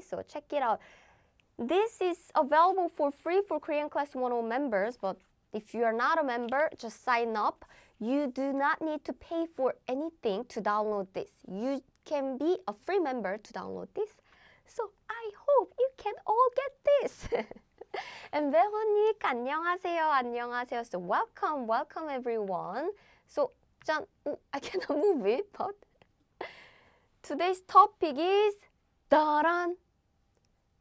So check it out. This is available for free for Korean Class 101 members, but if you are not a member, just sign up. You do not need to pay for anything to download this. You can be a free member to download this. So I hope you can all get this. And Veronique, 안녕하세요, 안녕하세요. So welcome everyone. So I cannot move it, but today's topic is 다란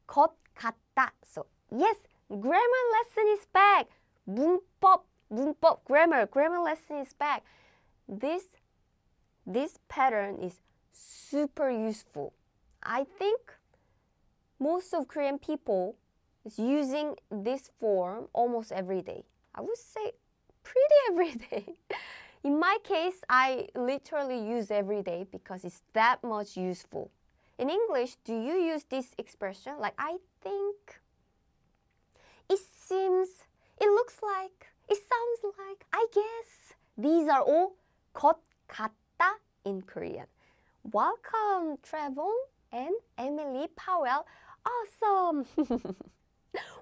것 같다. So yes, grammar lesson is back. 문법, grammar lesson is back. This pattern is super useful. I think most of Korean people is using this form almost every day. I would say pretty every day. In my case, I literally use every day because it's that much useful. In English, do you use this expression? Like, I think, it seems, it looks like, it sounds like, I guess. These are all 것 같다 in Korean. Welcome, Trevon and Emily Powell. Awesome!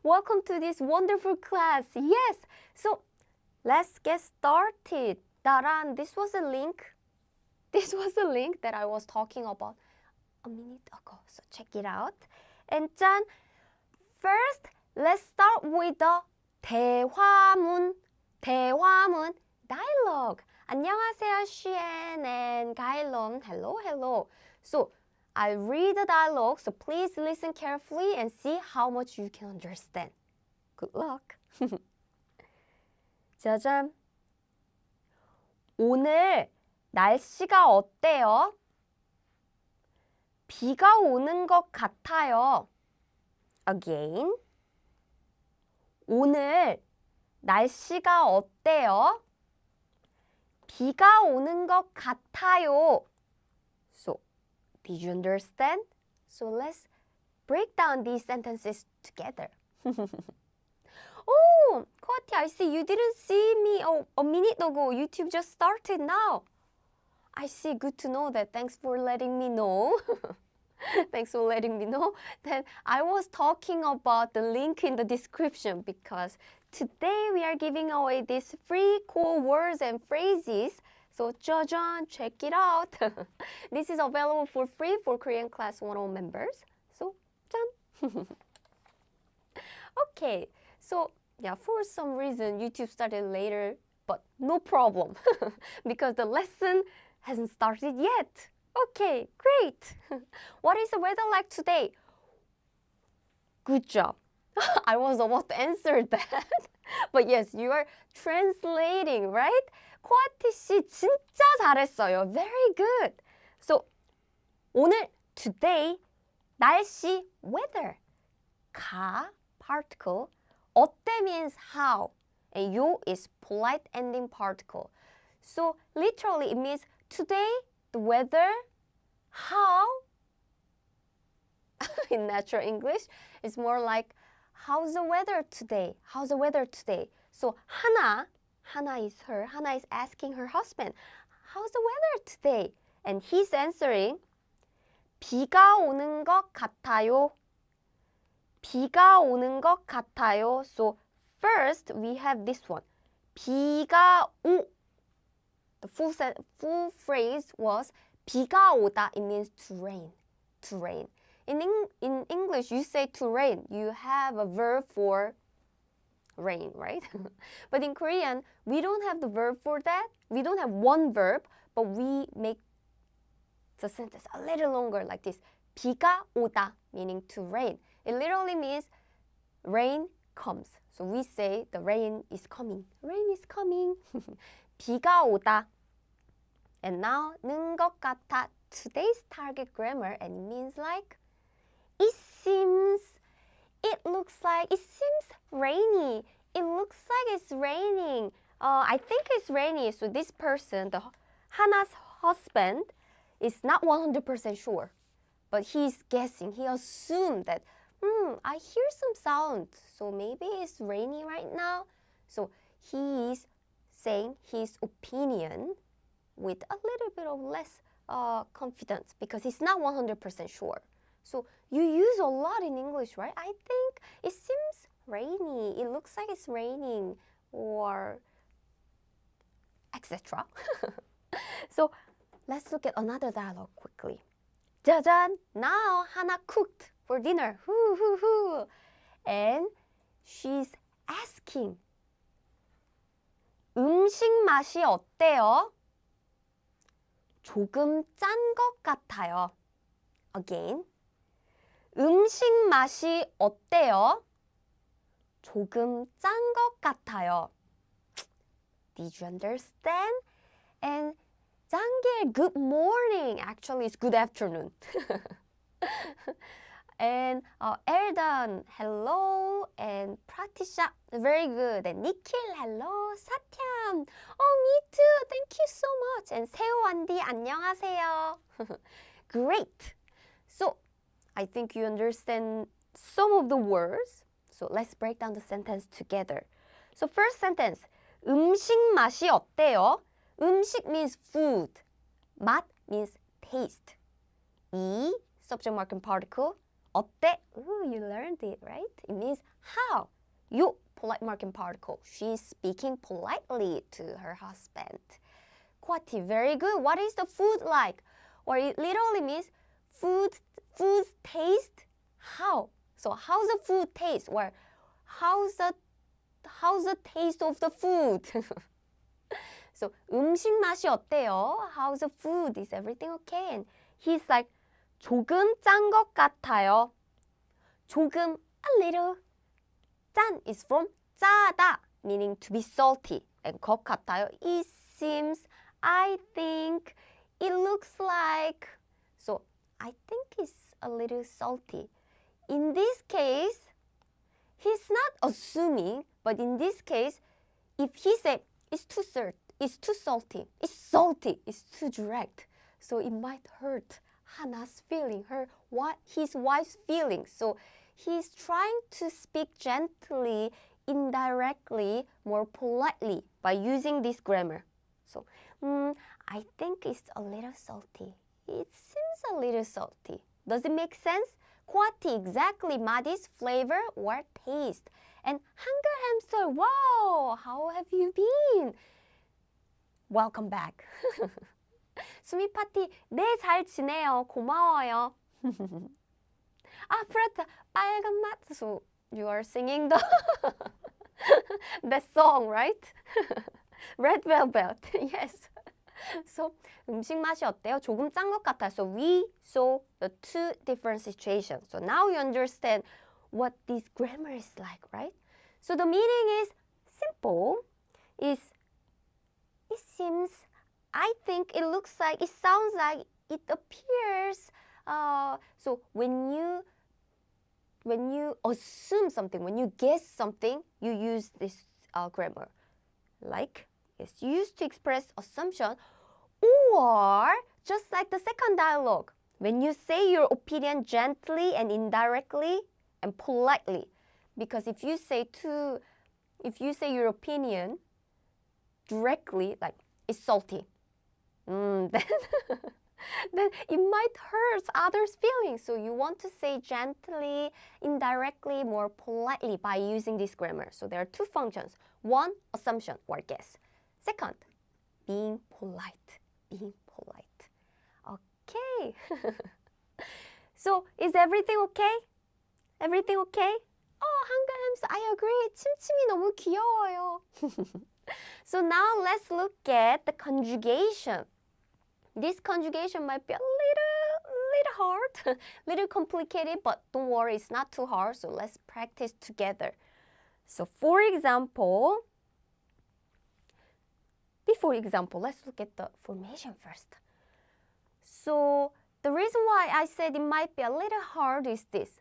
Welcome to this wonderful class. Yes! So, let's get started. Daran, this was a link. This was a link that I was talking about a minute ago. So check it out. And 짠! First, let's start with the 대화문. 대화문, dialogue. 안녕하세요, Shien and Gailon. Hello, hello. So, I read the dialogue, so please listen carefully and see how much you can understand. Good luck. 짜잔. 오늘 날씨가 어때요? 비가 오는 것 같아요. Again. 오늘 날씨가 어때요? 비가 오는 것 같아요. So, did you understand? So let's break down these sentences together. Oh, Kwati, I see you didn't see me a minute ago. YouTube just started now. I see. Good to know that. Thanks for letting me know. Thanks for letting me know. Then I was talking about the link in the description because today we are giving away these free cool words and phrases. So 짜잔, check it out. This is available for free for Korean Class 101 members. So 짠. Okay. So yeah, for some reason YouTube started later, but no problem because the lesson hasn't started yet. Okay, great. What is the weather like today? Good job. I was about to answer that. But yes, you are translating, right? 코아티 씨 진짜 잘했어요. Very good. So 오늘 today 날씨 weather 가 particle 어때 means how and 요 is polite ending particle. So literally it means today the weather how in natural English is more like how's the weather today? How's the weather today? So Hana is her. Hana is asking her husband, how's the weather today? And he's answering 비가 오는 것 같아요. 비가 오는 것 같아요. So first we have this one. 비가 오. The full phrase was 비가 오다. It means to rain. To rain. In English, you say to rain. You have a verb for rain, right? But in Korean, we don't have the verb for that. We don't have one verb, but we make the sentence a little longer like this. 비가 오다, meaning to rain. It literally means rain comes. So we say the rain is coming. Rain is coming. 비가 오다. And now, 는 것 같아. Today's target grammar and means like it seems, it looks like, it seems rainy. It looks like it's raining. I think it's rainy. So this person, the Hana's husband, is not 100% sure. But he's guessing. He assumed that, I hear some sound. So maybe it's rainy right now. So he is saying his opinion with a little bit of less confidence because he's not 100% sure. So you use a lot in English, right? I think it seems rainy. It looks like it's raining or etc. So let's look at another dialogue quickly. 짜잔! Now Hannah cooked for dinner. Hoo. And she's asking, 음식 맛이 어때요? 조금 짠 것 같아요. Again. 음식 맛이 어때요? 조금 짠 것 같아요. Did you understand? And 장길, good morning. Actually, it's good afternoon. And Erdan, hello. And Pratisha, very good. And Nikhil, hello. Satyam, oh, me too. Thank you so much. And 세호안디, 안녕하세요. Great. So, I think you understand some of the words. So, let's break down the sentence together. So, first sentence, 음식 맛이 어때요? 음식 means food. 맛 means taste. 이, subject mark and particle. 어때? Ooh, you learned it, right? It means how. 요, polite mark and particle. She's speaking politely to her husband. 쿼티, very good. What is the food like? Or it literally means food's taste. How? So how's the food taste? Or how's the taste of the food? So 음식 맛이 어때요? How's the food? Is everything okay? And he's like, 조금 짠 것 같아요. 조금, a little. 짠 is from 짜다, meaning to be salty. And 것 같아요, it seems, I think, it looks like. So I think it's a little salty. In this case, he's not assuming, but in this case, if he said, it's too salty, it's too direct. So it might hurt Hannah's feeling, his wife's feeling. So he's trying to speak gently, indirectly, more politely by using this grammar. So, I think it's a little salty. It seems a little salty. Does it make sense? 쿼티, exactly. 맛 is flavor or taste. And Hangul hamster, wow, how have you been? Welcome back. 수미 파티, 네, 잘 지내요. 고마워요. 아, 프라타, 빨간 맛. So you are singing the song, right? Red Velvet, yes. So 음식 맛이 어때요? 조금 짠 것 같아요. So we saw the two different situations. So now you understand what this grammar is like, right? So the meaning is simple. It seems, I think, it looks like, it sounds like, it appears. So when you assume something, when you guess something, you use this grammar. Like, it's used to express assumption, or just like the second dialogue, when you say your opinion gently and indirectly and politely. Because if you say your opinion directly, like it's salty, then it might hurt others' feelings. So you want to say gently, indirectly, more politely by using this grammar. So there are two functions. One, assumption or guess. Second, being polite. Okay. So is everything okay? Everything okay? Oh, Hangul hamster, I agree. 침침이 너무 귀여워요. So now let's look at the conjugation. This conjugation might be a little hard, little complicated, but don't worry, it's not too hard. So let's practice together. So before example, let's look at the formation first. So the reason why I said it might be a little hard is this.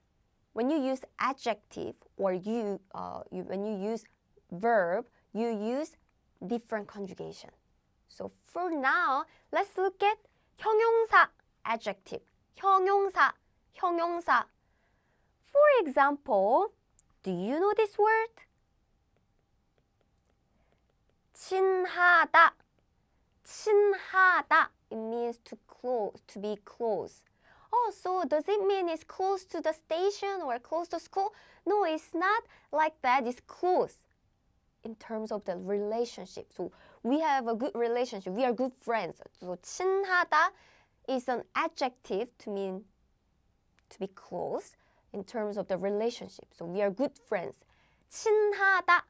When you use adjective or when you use verb, you use different conjugation. So for now, let's look at 형용사, adjective. 형용사. For example, do you know this word? 친하다. It means to be close. Oh, so does it mean it's close to the station or close to school? No, it's not like that. It's close in terms of the relationship. So we have a good relationship. We are good friends. So 친하다 is an adjective to mean to be close in terms of the relationship. So we are good friends. 친하다.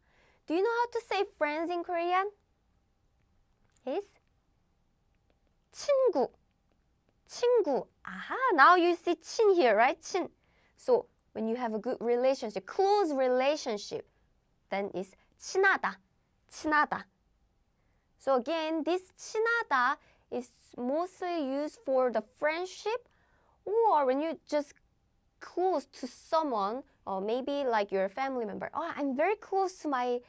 Do you know how to say friends in Korean? Is 친구. 친구. Aha, now you see 친 here, right? 친. So when you have a good relationship, close relationship, then it's 친하다. 친하다. So again, this 친하다 is mostly used for the friendship or when you just close to someone, or maybe like your family member. Oh, I'm very close to my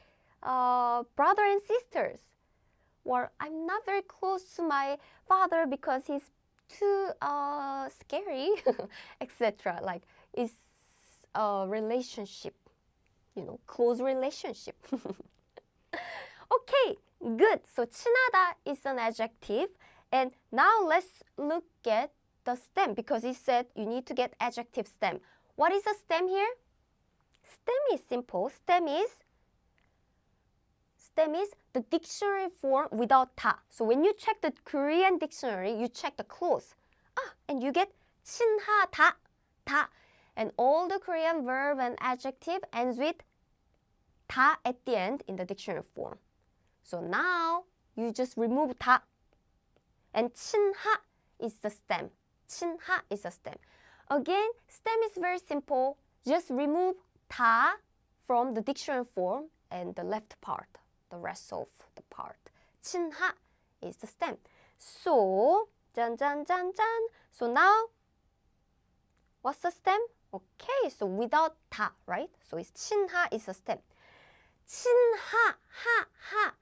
brother and sisters. Or I'm not very close to my father because he's too scary, etc. Like it's a relationship, close relationship. Okay, good. So 친하다 is an adjective. And now let's look at the stem because it said you need to get adjective stem. What is a stem here? Stem is simple. Stem is the dictionary form without 다. So when you check the Korean dictionary, you check the clause. And you get 친하다, 다. And all the Korean verb and adjective ends with 다 at the end in the dictionary form. So now you just remove 다. And 친하 is the stem. 친하 is a stem. Again, stem is very simple. Just remove 다 from the dictionary form and the left part, the rest of the part. 친하 is the stem. So, 짠, 짠, 짠, 짠. So now, what's the stem? Okay, so without 다, right? So it's 친하 is a stem. 친하, ha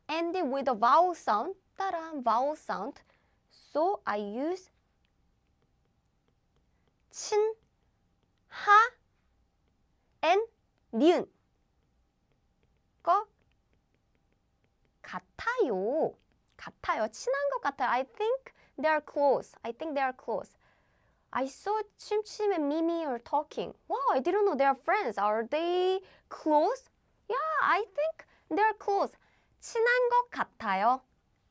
ended with a vowel sound. 따란, vowel sound. So I use 친하 and 니은 거 같아요. 같아요. 친한 것 같아요. I think they are close. I saw Chim and Mimi are talking. Wow, I didn't know they are friends. Are they close? Yeah, I think they are close. 친한 것 같아요.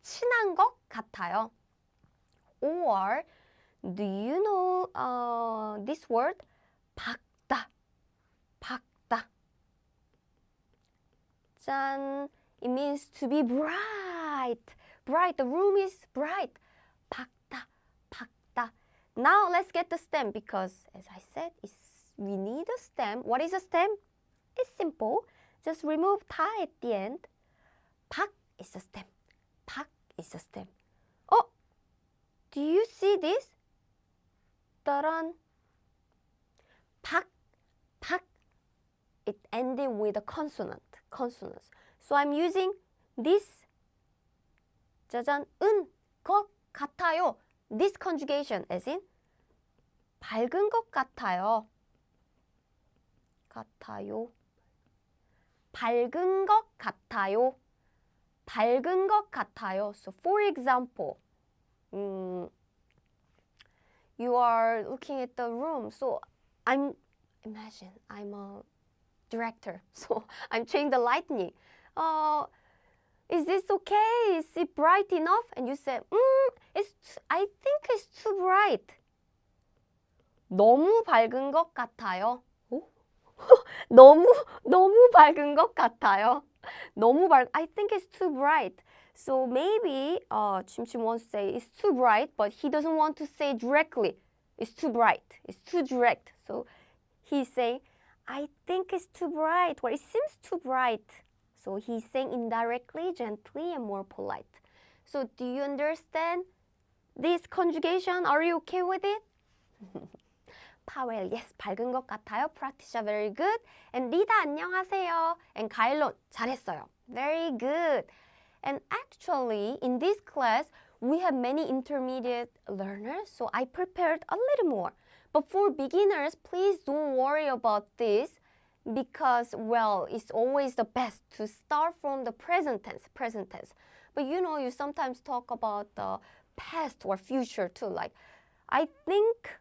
친한 것 같아요. Or do you know this word? 밝다. 밝다. 짠. It means to be bright. Bright. The room is bright. 밝다. 밝다. Now let's get the stem because as I said, we need a stem. What is a stem? It's simple. Just remove 다 at the end. 박 is a stem. 박 is a stem. Oh, do you see this? 따란. 박, 박. It ended with a consonants. So I'm using this. 짜잔, 은, 것 같아요. This conjugation as in 밝은 것 같아요. 같아요. 밝은 것 같아요. 밝은 것 같아요. So for example, you are looking at the room. So imagine I'm a director. So I'm changing the lighting. Is this okay? Is it bright enough? And you say, I think it's too bright. 너무 밝은 것 같아요. 너무 밝은 것 같아요. I think it's too bright. So maybe Chim wants to say it's too bright, but he doesn't want to say directly. It's too bright. It's too direct. So he's saying, I think it's too bright, or it seems too bright. So he's saying indirectly, gently, and more polite. So do you understand this conjugation? Are you okay with it? 파웰, yes, 밝은 것 같아요. Pratisha, very good. And 리다, 안녕하세요. And 가일론, 잘했어요. Very good. And actually, in this class, we have many intermediate learners, so I prepared a little more. But for beginners, please don't worry about this because, well, it's always the best to start from the present tense. But you know, you sometimes talk about the past or future too, like, I think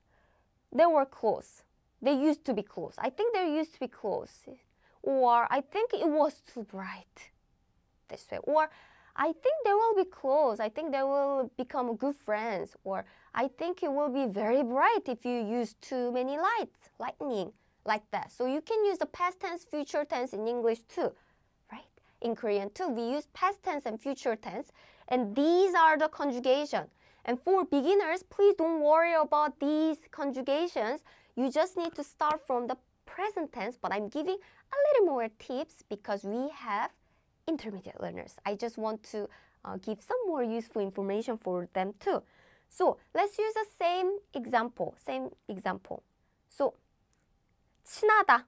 they were close. They used to be close. I think they used to be close. Or I think it was too bright. This way. Or I think they will be close. I think they will become good friends. Or I think it will be very bright if you use too many lights, lightning, like that. So you can use the past tense, future tense in English too, right? In Korean too, we use past tense and future tense. And these are the conjugation. And for beginners, please don't worry about these conjugations. You just need to start from the present tense, but I'm giving a little more tips because we have intermediate learners. I just want to give some more useful information for them too. So let's use the same example. So 친하다.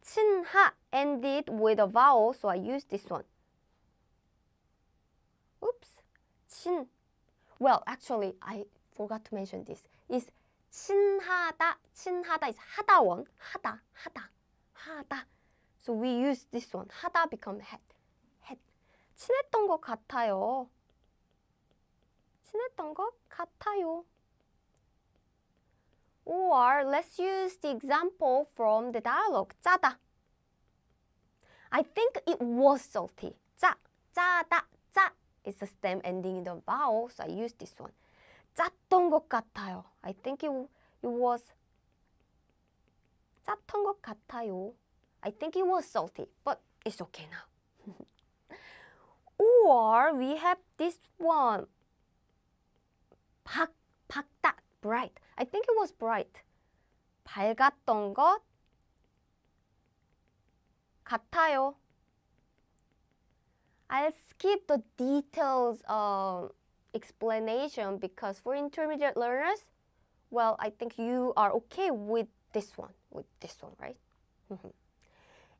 친하 ended with a vowel, so I use this one. Oops. Well, actually, I forgot to mention this. Is 친하다 is 하다원. 하다. So we use this one. 하다 become had. 친했던 것 같아요. Or let's use the example from the dialogue. 짜다. I think it was salty. 짜다. 짜 is the stem ending in the vowel, so I use this one. 짰던 것 같아요. I think it was 짰던 것 같아요. I think it was salty, but it's okay now. Or we have this one. 밝다, bright. I think it was bright. 밝았던 것 같아요. I'll skip the details explanation because for intermediate learners, well, I think you are okay with this one, right?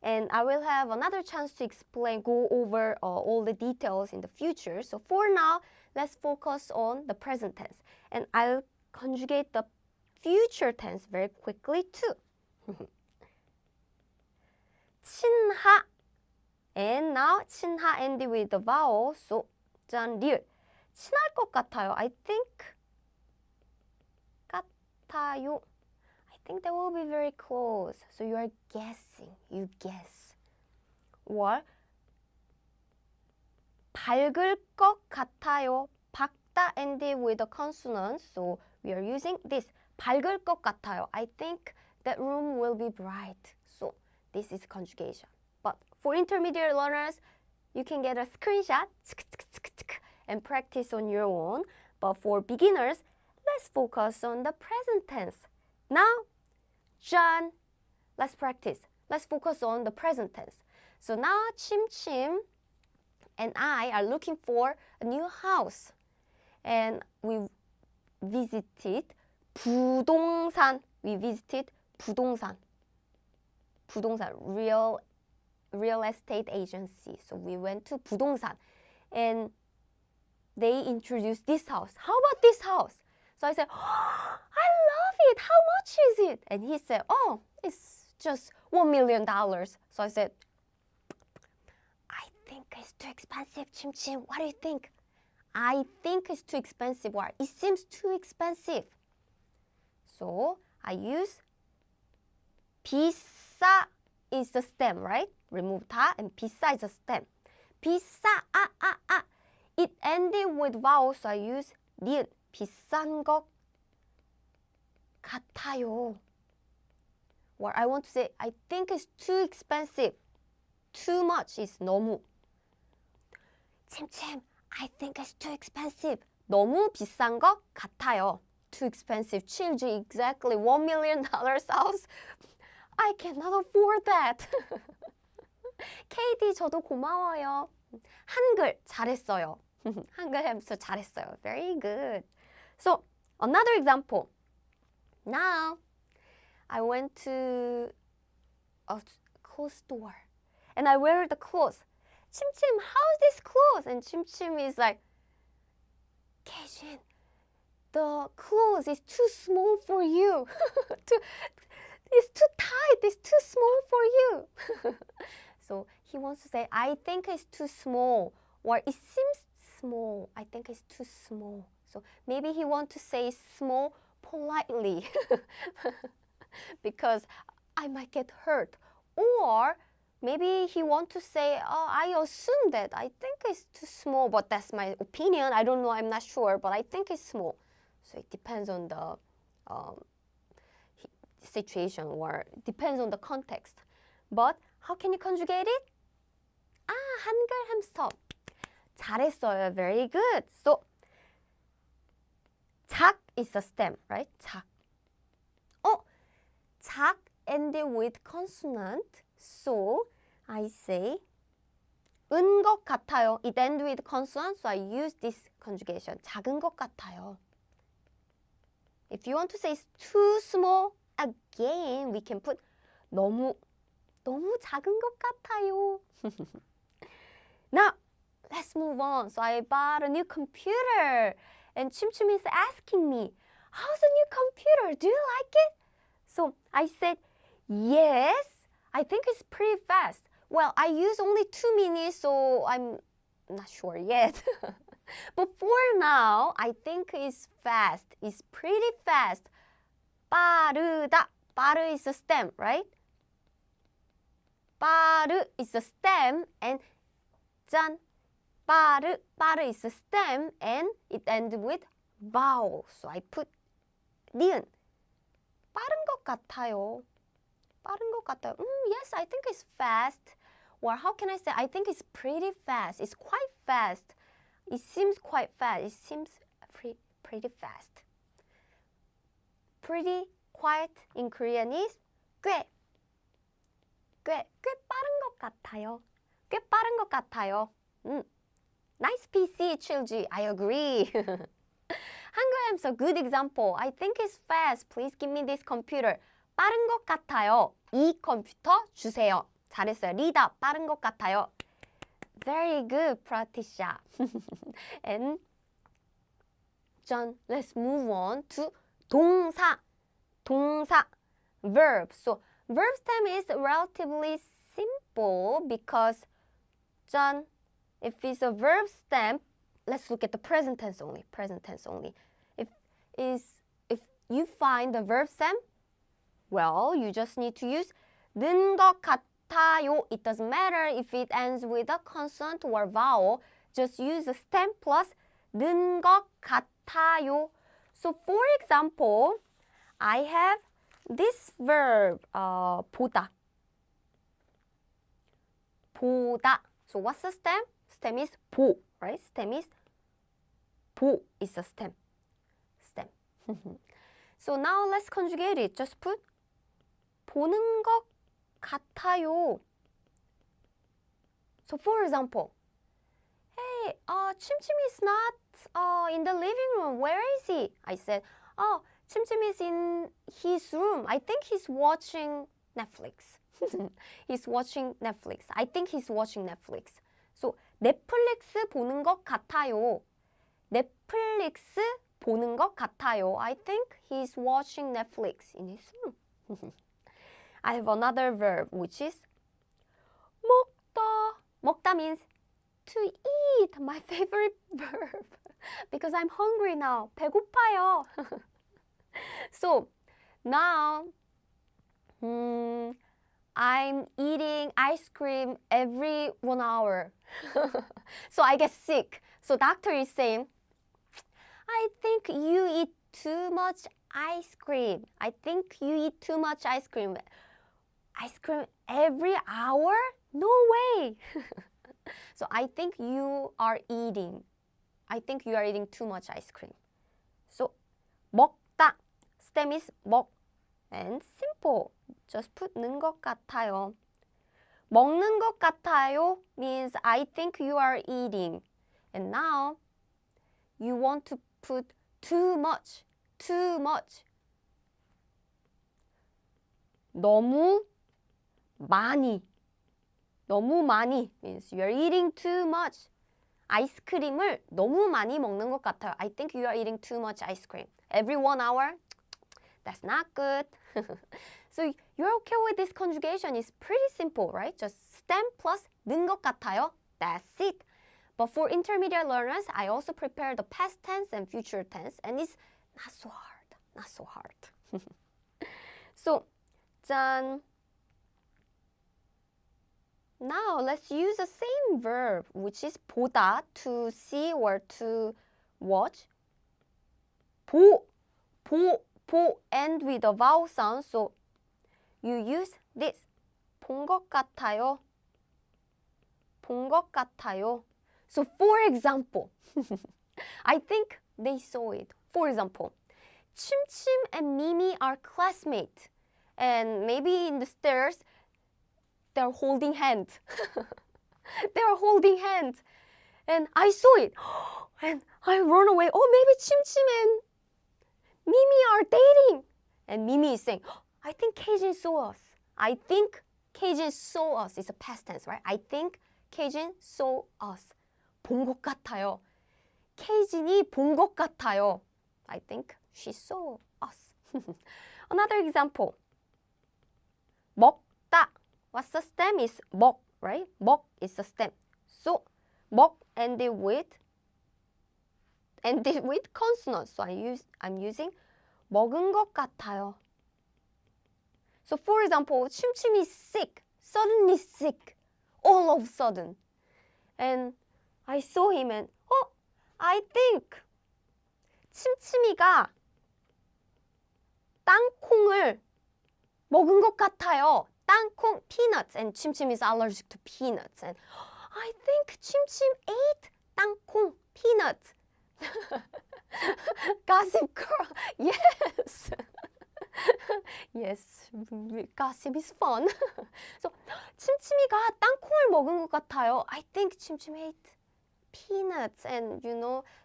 And I will have another chance to go over all the details in the future. So for now, let's focus on the present tense. And I'll conjugate the future tense very quickly too. 친하. And now 친하 ended with the vowel. So 짠 리을. 친할 것 같아요. I think 같아요. I think they will be very close. So you are guessing. You guess. Or 밝을 것 같아요. 밝다 ended with a consonant. So we are using this. 밝을 것 같아요. I think that room will be bright. So this is conjugation. But for intermediate learners, you can get a screenshot and practice on your own. But for beginners, let's focus on the present tense. Now, John, let's practice. Let's focus on the present tense. So now, Chim and I are looking for a new house. And we visited 부동산. 부동산, real estate agency. So we went to 부동산. And they introduced this house. How about this house? So I said, oh, I love it. How much is it? And he said, oh, it's just $1 million. So I said, I think it's too expensive, Chim. What do you think? I think it's too expensive, or it seems too expensive. So I use 비싸 is the stem, right? Remove 다 and 비싸 is the stem. 비싸, It ended with vowel, so I use 리을. 비싼 것 같아요. Or I want to say, I think it's too expensive. Too much is 너무. Chim, I think it's too expensive. 너무 비싼 것 같아요. Too expensive. Chimji, exactly $1 million house. I cannot afford that. KD 저도 고마워요. 한글 잘했어요. 한글 햄스터 잘했어요. Very good. So another example. Now I went to a clothes store and I wear the clothes. Chim, how's this clothes? And Chim is like, Keijin, the clothes is too small for you. It's too tight. It's too small for you. So he wants to say, I think it's too small, or it seems small. I think it's too small. So maybe he wants to say small politely because I might get hurt. Or maybe he wants to say, oh, I assume that. I think it's too small, but that's my opinion. I don't know. I'm not sure, but I think it's small. So it depends on the situation or depends on the context. But how can you conjugate it? 한글 hamster. 잘했어요. Very good. So 작 is a stem, right? 작. 작 ended with consonant. So I say 은 것 같아요. It ends with consonant, so I use this conjugation. 작은 것 같아요. If you want to say it's too small, again, we can put 너무 작은 것 같아요. Now, let's move on. So I bought a new computer. And 춤춤 is asking me, how's the new computer? Do you like it? So I said, yes, I think it's pretty fast. Well, I use only 2 minutes, so I'm not sure yet. But for now, I think it's fast. It's pretty fast. 빠르다. 빠르 is a stem, right? 빠르 is a stem and 짠. 빠르 is a stem and it ends with vowel. So I put 니은. 빠른 것 같아요. 빠른 것 같아요. Yes, I think it's fast. Or how can I say? I think it's pretty fast. It's quite fast. It seems quite fast. It seems pretty fast. Pretty, quiet in Korean is 꽤 빠른 것 같아요. 꽤 빠른 것 같아요. Nice PC, 칠지. I agree. Hangul is a good example. I think it's fast. Please give me this computer. 빠른 것 같아요. 이 컴퓨터 주세요. 잘했어요. 리다, 빠른 것 같아요. Very good, Pratisha. And John, let's move on to 동사. 동사, verb. So verb stem is relatively simple because John, if it's a verb stem, let's look at the present tense only. Present tense only. If you find the verb stem, well, you just need to use 는 것 같아요. It doesn't matter if it ends with a consonant or vowel. Just use the stem plus 는 것 같아요. So for example, I have this verb, 보다. 보다. So what's the stem? Stem is 보, right? Stem is 보 is a stem. Stem. So now let's conjugate it. Just put 보는 것 같아요. So for example, hey, 춤춤 is not in the living room. Where is he? I said, oh, 춤춤 is in his room. I think he's watching Netflix. He's watching Netflix. I think he's watching Netflix. So 넷플릭스 보는 것 같아요. 넷플릭스 보는 것 같아요. I think he's watching Netflix in his room. I have another verb which is 먹다. 먹다 means to eat. My favorite verb. Because I'm hungry now. 배고파요. So now I'm eating ice cream every 1 hour. So I get sick. So doctor is saying, I think you eat too much ice cream. I think you eat too much ice cream. Ice cream every hour? No way. So I think you are eating. I think you are eating too much ice cream. So 먹다. Stem is 먹. And simple. Just put 는 것 같아요. 먹는 것 같아요 means I think you are eating. And now you want to put too much. Too much. 너무 많이. 너무 많이 means you are eating too much. 아이스크림을 너무 많이 먹는 것 같아요. I think you are eating too much ice cream. Every 1 hour? That's not good. So you're okay with this conjugation. It's pretty simple, right? Just stem plus 는 것 같아요. That's it. But for intermediate learners, I also prepare the past tense and future tense, and it's not so hard, not so hard. So, 짠. Now let's use the same verb, which is 보다, to see or to watch. 보, end with a vowel sound, so you use this. 본 것 같아요. 본 것 같아요. So for example, I think they saw it. For example, 침침 and Mimi are classmates, and maybe in the stairs, they're holding hands. They're holding hands. And I saw it. And I run away. Oh, maybe Chim and Mimi are dating. And Mimi is saying, I think Keijin saw us. I think Keijin saw us. It's a past tense, right? I think Keijin saw us. 본 것 같아요. 케이진이 본 것 같아요. I think she saw us. Another example. 먹다. What's the stem is 먹, right? 먹 is the stem. So 먹 ended with consonants. So I'm using 먹은 것 같아요. So for example, 침침이 is sick, suddenly sick, all of a sudden. And I saw him and I think 침침이가 땅콩을 먹은 것 같아요. 땅콩, peanuts, and 침침 is allergic to peanuts. And I think 침침 ate 땅콩, peanuts. Gossip girl, yes. Yes, gossip is fun. So, 침침이가 땅콩을 먹은 것 같아요. I think 침침 ate peanuts, and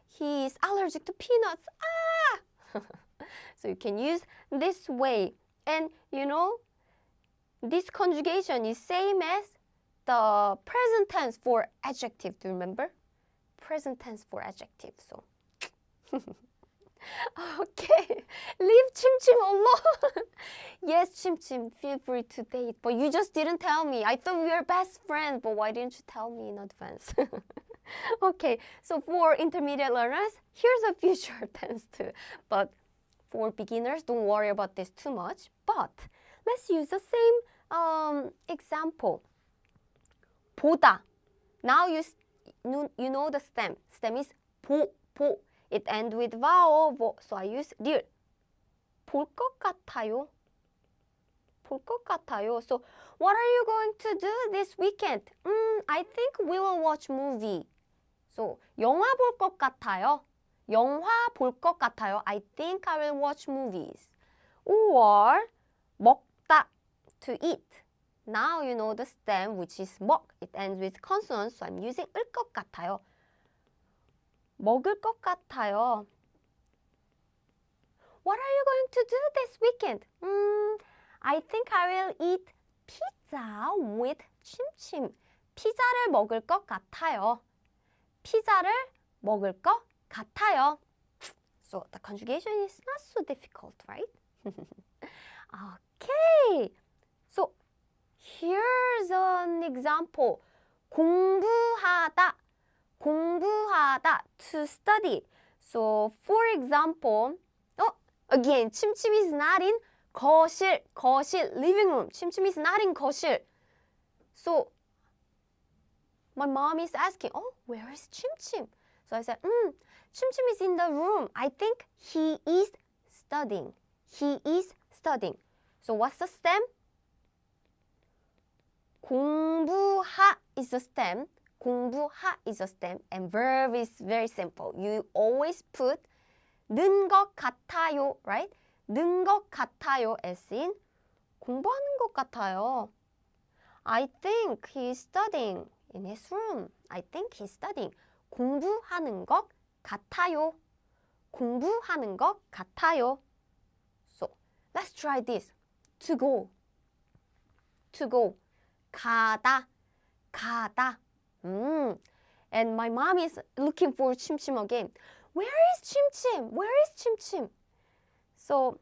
he is allergic to peanuts. Ah! So you can use this way, and this conjugation is same as the present tense for adjective. Do you remember? Present tense for adjective. So, okay, leave Chim alone. Yes, Chim, feel free to date, but you just didn't tell me. I thought we were best friends, but why didn't you tell me in advance? Okay, so for intermediate learners, here's a future tense too. But for beginners, don't worry about this too much. But let's use the same example. 보다. Now you know the stem. Stem is 보. It ends with vowel, so I use 릴. 볼 것 같아요. 볼 것 같아요. So what are you going to do this weekend? I think we will watch movie. So 영화 볼 것 같아요. 영화 볼 것 같아요. I think I will watch movies. Or 먹다, to eat. Now you know the stem, which is 먹. It ends with consonants, so I'm using 을 것 같아요. 먹을 것 같아요. What are you going to do this weekend? I think I will eat pizza with 침침. 피자를 먹을 것 같아요. 피자를 먹을 것 같아요. So the conjugation is not so difficult, right? Okay. So here's an example. 공부하다. To study. So for example, again, 침침 is not in 거실, living room. 침침 is not in 거실. So my mom is asking, where is 침침? So I said, 침침 is in the room. I think he is studying. So what's the stem? 공부하 is the stem. 공부하 is a stem, and verb is very simple. You always put 는 것 같아요, right? 는 것 같아요 as in 공부하는 것 같아요. I think he's studying in his room. I think he's studying. 공부하는 것 같아요. 공부하는 것 같아요. So let's try this. To go. 가다. And my mom is looking for 침침 again. Where is 침침? So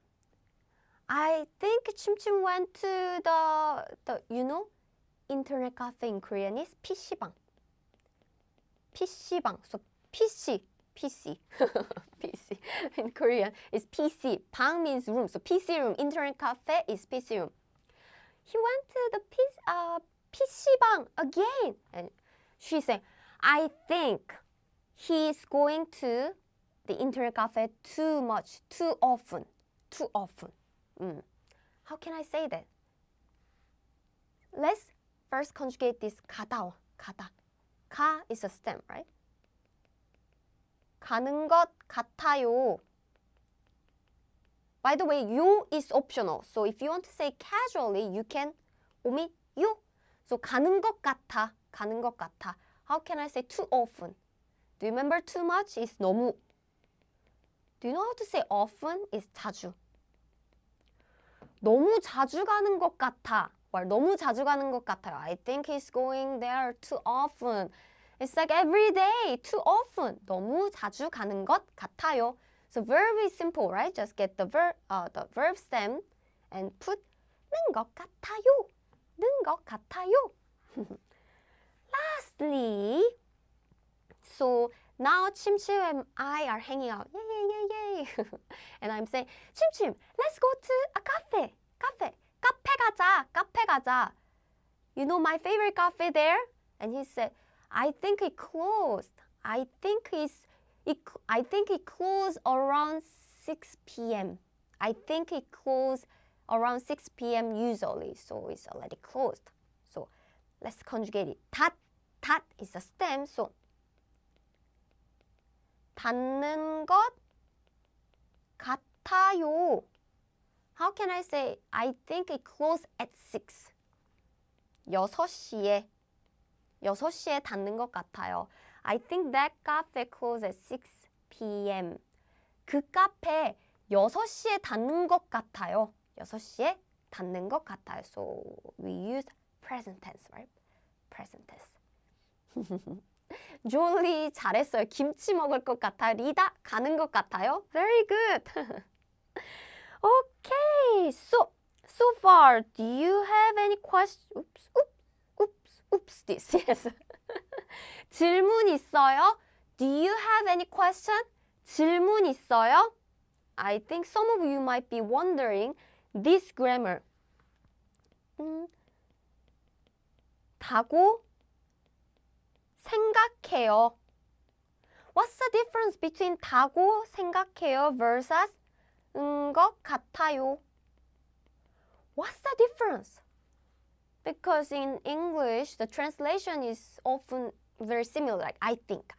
I think 침침 went to the internet cafe in Korean is PC방. PC방. So PC. PC. In Korean is PC. 방 means room. So PC room. Internet cafe is PC room. He went to the PC방 again. And she said, I think he's going to the internet cafe too much, too often. How can I say that? Let's first conjugate this 가다. 가 is a stem, right? 가는 것 같아요. By the way, 요 is optional. So if you want to say casually, you can omit 요. So 가는 것 같아. How can I say too often? Do you remember too much is 너무. Do you know how to say often is 자주. 너무 자주 가는 것 같아. Or 너무 자주 가는 것 같아요. I think he's going there too often. It's like every day, too often. 너무 자주 가는 것 같아요. So verb is simple, right? Just get the verb stem and put 는 것 같아요. 는 것 같아요. Lastly, so now 침침 and I are hanging out. Yay. And I'm saying, 침침, let's go to a cafe. 카페 가자. You know my favorite cafe there? And he said, I think it closed. I think it closed around 6 p.m. I think it closed around 6 p.m. usually. So it's already closed. So let's conjugate it. 닫 is a stem. So 닫는 것 같아요. How can I say I think it closed at 6? 6시에 닫는 것 같아요. I think that cafe closed at 6 p.m. 그 카페 6시에 닫는 것 같아요. 6시에 닫는 것 같아요. So we use present tense, right? Present tense. 졸리 잘했어요. 김치 먹을 것 같아요. 리다 가는 것 같아요. Very good. Okay, so far, do you have any questions? Oops, this, yes. 질문 있어요? Do you have any question? 질문 있어요? I think some of you might be wondering this grammar. 다고 생각해요. What's the difference between 다고 생각해요 versus 것 같아요? What's the difference? Because in English, the translation is often very similar, like I think.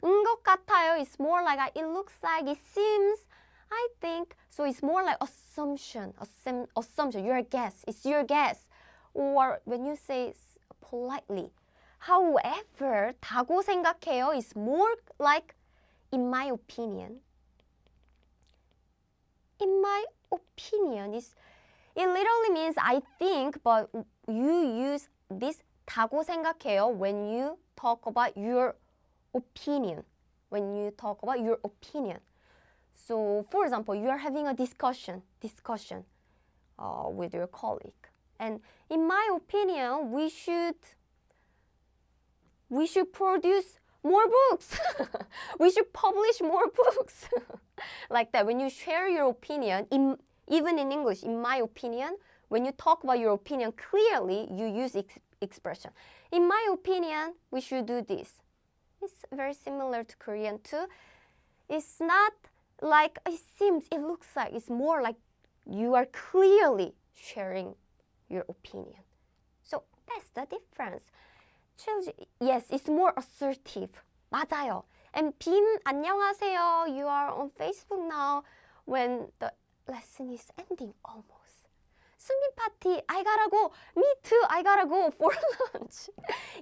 것 같아요 is more like it looks like, it seems, I think. So it's more like assumption, your guess. It's your guess. Or when you say politely. However, 다고 생각해요 is more like in my opinion. In my opinion, it literally means I think, but you use this 다고 생각해요 when you talk about your opinion. So, for example, you are having a discussion with your colleague. And in my opinion, we should produce more books. We should publish more books. Like that. When you share your opinion, even in English, in my opinion, when you talk about your opinion clearly, you use expression. In my opinion, we should do this. It's very similar to Korean too. It's not like it seems, it looks like. It's more like you are clearly sharing your opinion. So that's the difference. Yes, it's more assertive. 맞아요. And Bin, 안녕하세요. You are on Facebook now when the lesson is ending almost. 수민 party, I gotta go. Me too, I gotta go for lunch.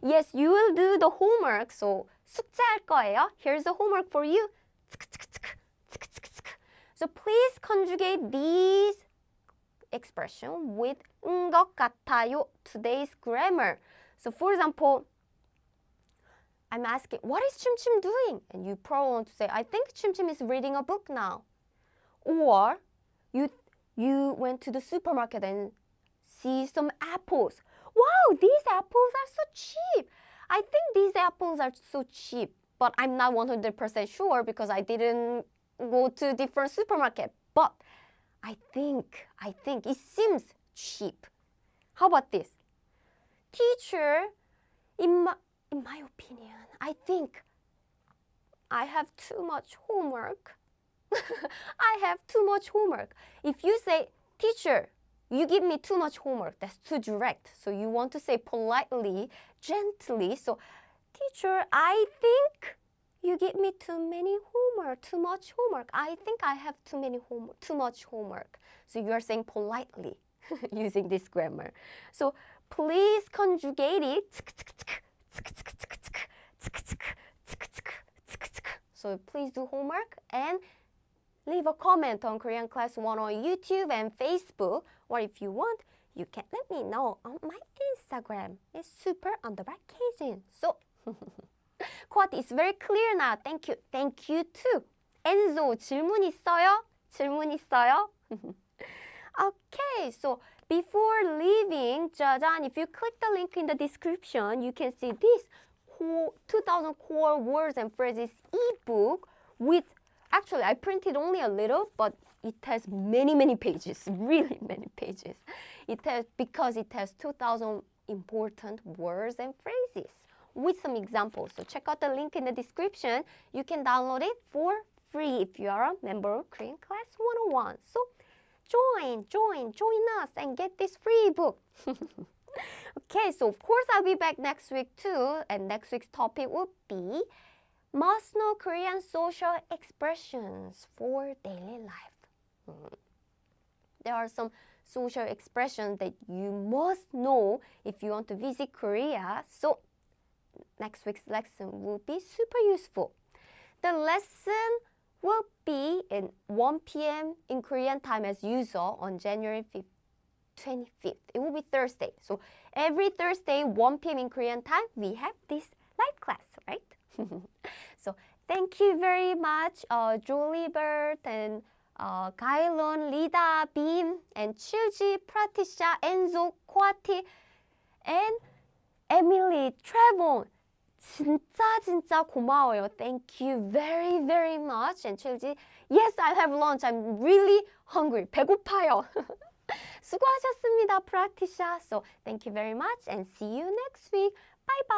Yes, you will do the homework. So 숙제할 거예요. Here's the homework for you. So please conjugate these expression with 것 같아요, today's grammar. So for example, I'm asking, what is Chim doing? And you probably want to say, I think Chim is reading a book now. Or you went to the supermarket and see some apples. Wow, these apples are so cheap. I think these apples are so cheap, but I'm not 100% sure because I didn't go to different supermarket. But I think it seems cheap. How about this? Teacher, in my opinion, I think I have too much homework. I have too much homework. If you say, teacher, you give me too much homework, that's too direct. So you want to say politely, gently. So, teacher, I think you give me too much homework. I think I have too much homework. So you are saying politely using this grammar. So please conjugate it. So please do homework and leave a comment on Korean Class 1 on YouTube and Facebook. Or if you want, you can let me know on my Instagram. It's super_Kjin. So Quad is very clear now. Thank you. Thank you too. Enzo, 질문 있어요? 질문 있어요? Okay, so before leaving, 짜잔, if you click the link in the description, you can see this 2000 core words and phrases ebook with, actually I printed only a little, but it has many pages, really many pages. Because it has 2000 important words and phrases with some examples. So check out the link in the description. You can download it for free if you are a member of Korean Class 101. So join us and get this free book. Okay, so of course I'll be back next week too, and next week's topic will be must know Korean social expressions for daily life. There are some social expressions that you must know if you want to visit Korea. So next week's lesson will be super useful. The lesson will be in 1 p.m. in Korean time as usual on January 25th. It will be Thursday. So every Thursday, 1 p.m. in Korean time, we have this live class, right? So thank you very much, Julie Bert and Kailon, Lida, Beam, and Chilji, Pratisha, Enzo, Kwati, and Emily, Trevon. 진짜 고마워요. Thank you very much. And Chilji, yes, I'll have lunch. I'm really hungry. 배고파요. 수고하셨습니다, Pratisha. So thank you very much and see you next week. Bye bye.